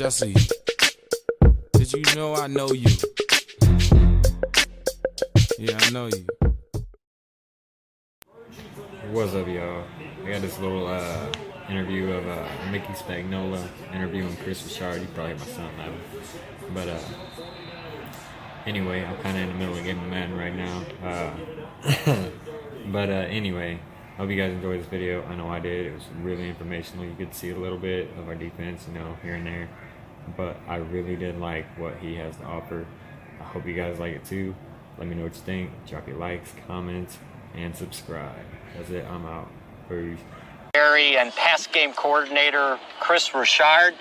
Jesse, did you know I know you? Yeah, I know you. What's up, y'all? I got this little interview of Mickey Spagnuolo interviewing Kris. You probably my son now. But anyway, I'm kind of in the middle of getting mad right now. But anyway, hope you guys enjoyed this video. I know I did. It was really informational. You could see a little bit of our defense, here and there. But I really did like what he has to offer. I hope you guys like it too. Let me know what you think. Drop your likes, comments, and subscribe. That's it. I'm out. Peace. And pass game coordinator Kris Richard.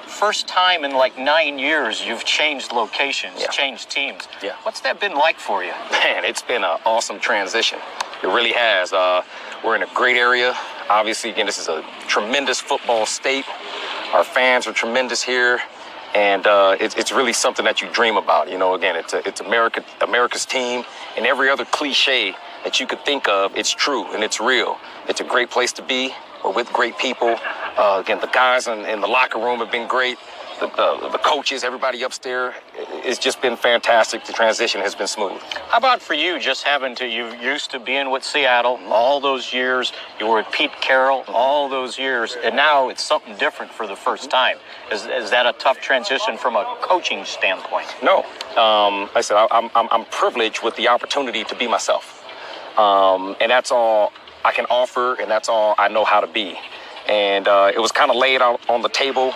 First time in like 9 years you've changed locations, changed teams. Yeah. What's that been like for you? Man, it's been an awesome transition. It really has. We're in a great area. Obviously, again, this is a tremendous football state. Our fans are tremendous here. And it's really something that you dream about. Again, it's America's team, and every other cliche that you could think of, it's true and it's real. It's a great place to be. We're with great people. Again, the guys in the locker room have been great. The coaches, everybody upstairs, it's just been fantastic. The transition has been smooth. How about for you, you used to being with Seattle all those years, you were with Pete Carroll all those years, and now it's something different for the first time. Is that a tough transition from a coaching standpoint? No. Like I said, I'm privileged with the opportunity to be myself. And that's all I can offer, and that's all I know how to be. And it was kind of laid out on the table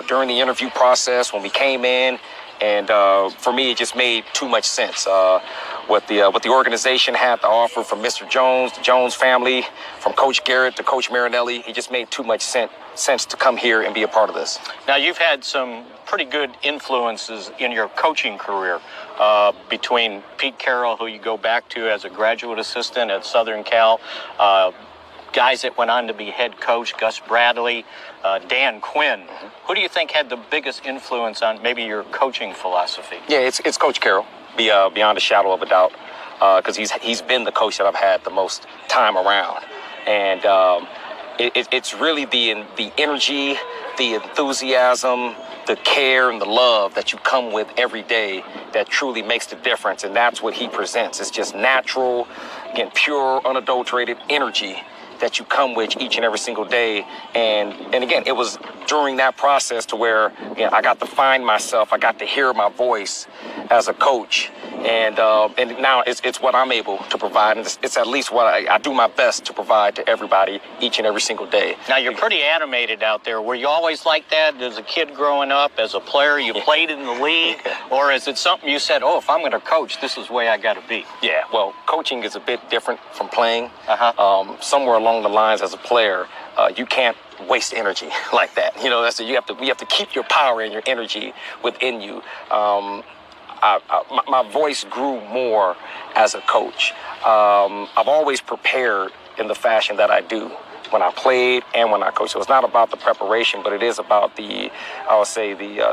during the interview process when we came in, and for me, it just made too much sense. What the organization had to offer, from Mr. Jones, the Jones family, from Coach Garrett to Coach Marinelli, it just made too much sense to come here and be a part of this. Now, you've had some pretty good influences in your coaching career between Pete Carroll, who you go back to as a graduate assistant at Southern Cal, guys that went on to be head coach, Gus Bradley, Dan Quinn. Who do you think had the biggest influence on maybe your coaching philosophy? Yeah, it's Coach Carroll, beyond a shadow of a doubt, because he's been the coach that I've had the most time around. And it's really the energy, the enthusiasm, the care and the love that you come with every day that truly makes the difference. And that's what he presents. It's just natural, again, pure, unadulterated energy that you come with each and every single day. And again, it was during that process to where I got to find myself. I got to hear my voice as a coach. And now it's what I'm able to provide. And it's at least what I do my best to provide to everybody each and every single day. Now, you're pretty animated out there. Were you always like that as a kid growing up, as a player? You played in the league? Or is it something you said, if I'm going to coach, this is the way I got to be? Yeah, well, coaching is a bit different from playing. Somewhere along the lines as a player, you can't waste energy like that. You have to keep your power and your energy within you. My voice grew more as a coach. I've always prepared in the fashion that I do when I played and when I coach. So it's not about the preparation, but it is about the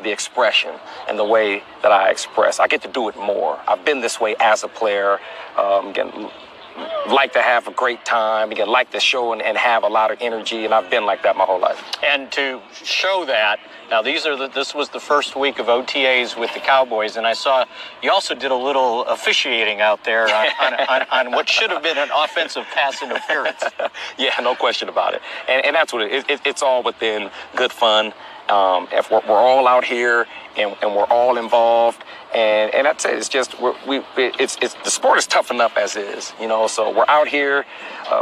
expression and the way that I express. I get to do it more. I've been this way as a player. Again, like to have a great time, again, like to show and have a lot of energy, and I've been like that my whole life. And to show that, now this was the first week of OTAs with the Cowboys, and I saw you also did a little officiating out there on what should have been an offensive pass interference. Yeah, no question about it. And that's what it's all within good fun. If we're all out here and we're all involved, and that's it. It's just the sport is tough enough as is, So we're out here.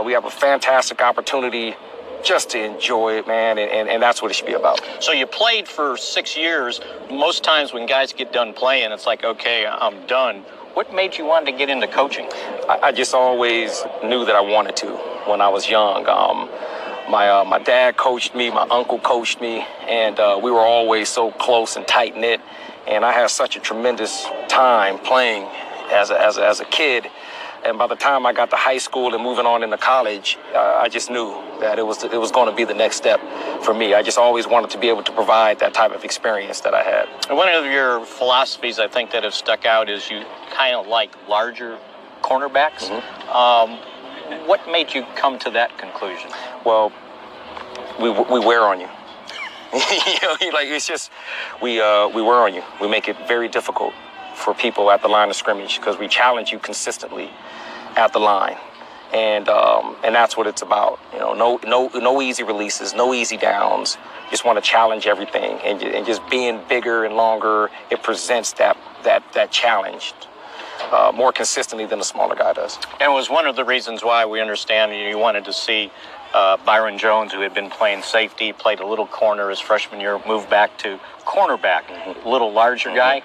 We have a fantastic opportunity just to enjoy it, man, and that's what it should be about. So you played for 6 years. Most times when guys get done playing, it's like, okay, I'm done. What made you want to get into coaching? I just always knew that I wanted to when I was young. My dad coached me, my uncle coached me, and we were always so close and tight-knit. And I had such a tremendous time playing as a kid. And by the time I got to high school and moving on into college, I just knew that it was going to be the next step for me. I just always wanted to be able to provide that type of experience that I had. And one of your philosophies, I think, that have stuck out is you kind of like larger cornerbacks. What made you come to that conclusion? Well, we wear on you. Like it's just we were on you. We make it very difficult for people at the line of scrimmage because we challenge you consistently at the line, and that's what it's about. No easy releases, no easy downs. Just want to challenge everything, and just being bigger and longer, it presents that challenge more consistently than the smaller guy does. And it was one of the reasons why we understand you wanted to see Byron Jones, who had been playing safety, played a little corner his freshman year, moved back to cornerback, a little larger guy.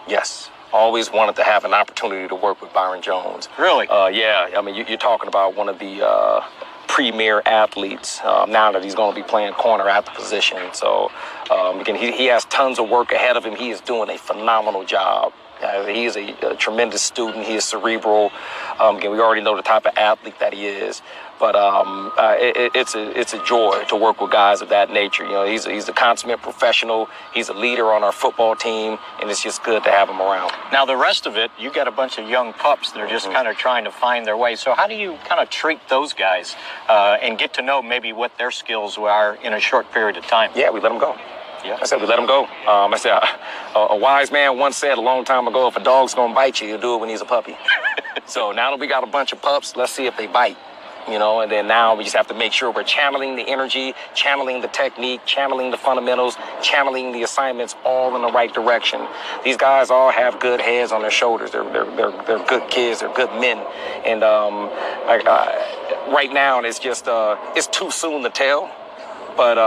Yes. Always wanted to have an opportunity to work with Byron Jones. Really? Yeah. I mean, you're talking about one of the premier athletes now that he's going to be playing corner at the position. So, again, he has tons of work ahead of him. He is doing a phenomenal job. He is a tremendous student. He is cerebral. Again, we already know the type of athlete that he is. But it's a joy to work with guys of that nature. He's a consummate professional. He's a leader on our football team, and it's just good to have him around. Now, the rest of it, you got a bunch of young pups that are just kind of trying to find their way. So how do you kind of treat those guys and get to know maybe what their skills are in a short period of time? Yeah, we let them go. Yeah. I said we let him go. I said a wise man once said a long time ago, if a dog's gonna bite you, he'll do it when he's a puppy. So now that we got a bunch of pups, let's see if they bite. And then now we just have to make sure we're channeling the energy, channeling the technique, channeling the fundamentals, channeling the assignments all in the right direction. These guys all have good heads on their shoulders. They're good kids. They're good men. And right now, it's just it's too soon to tell. But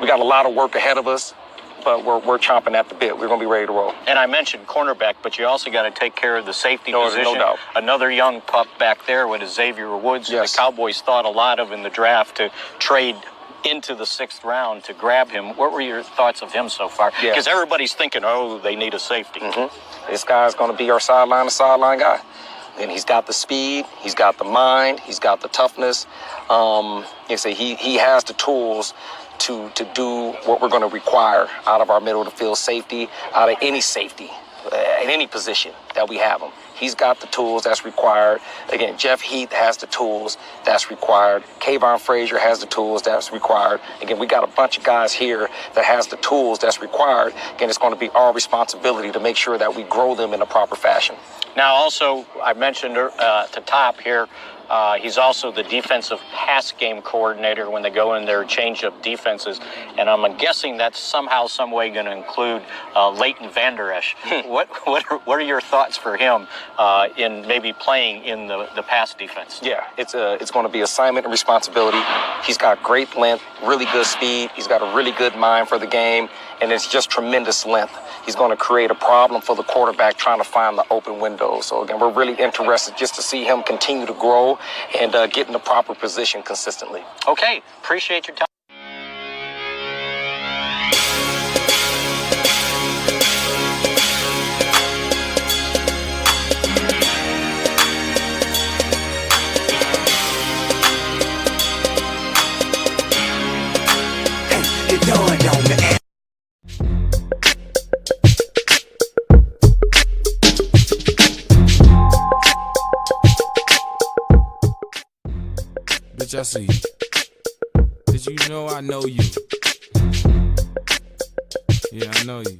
we got a lot of work ahead of us. But we're chomping at the bit. We're going to be ready to roll. And I mentioned cornerback, but you also got to take care of the safety position. No doubt. Another young pup back there with Xavier Woods. Yes. The Cowboys thought a lot of in the draft to trade into the 6th round to grab him. What were your thoughts of him so far? Because everybody's thinking, they need a safety. This guy's going to be our sideline guy. And he's got the speed, he's got the mind, he's got the toughness. He has the tools to do what we're going to require out of our middle of the field safety, out of any safety, in any position that we have him. He's got the tools that's required. Again, Jeff Heath has the tools that's required. Kayvon Frazier has the tools that's required. Again, we got a bunch of guys here that has the tools that's required. Again, it's going to be our responsibility to make sure that we grow them in a proper fashion. Now, also, I mentioned at the top here, he's also the defensive pass game coordinator when they go in their change-up defenses. And I'm guessing that's somehow, some way going to include Leighton Vander Esch. What are your thoughts for him in maybe playing in the pass defense? Yeah, it's going to be assignment and responsibility. He's got great length, really good speed. He's got a really good mind for the game, and it's just tremendous length. He's going to create a problem for the quarterback trying to find the open window. So, again, we're really interested just to see him continue to grow and get in the proper position consistently. Okay, appreciate your time. Bitch, I see you. Did you know I know you? Yeah, I know you.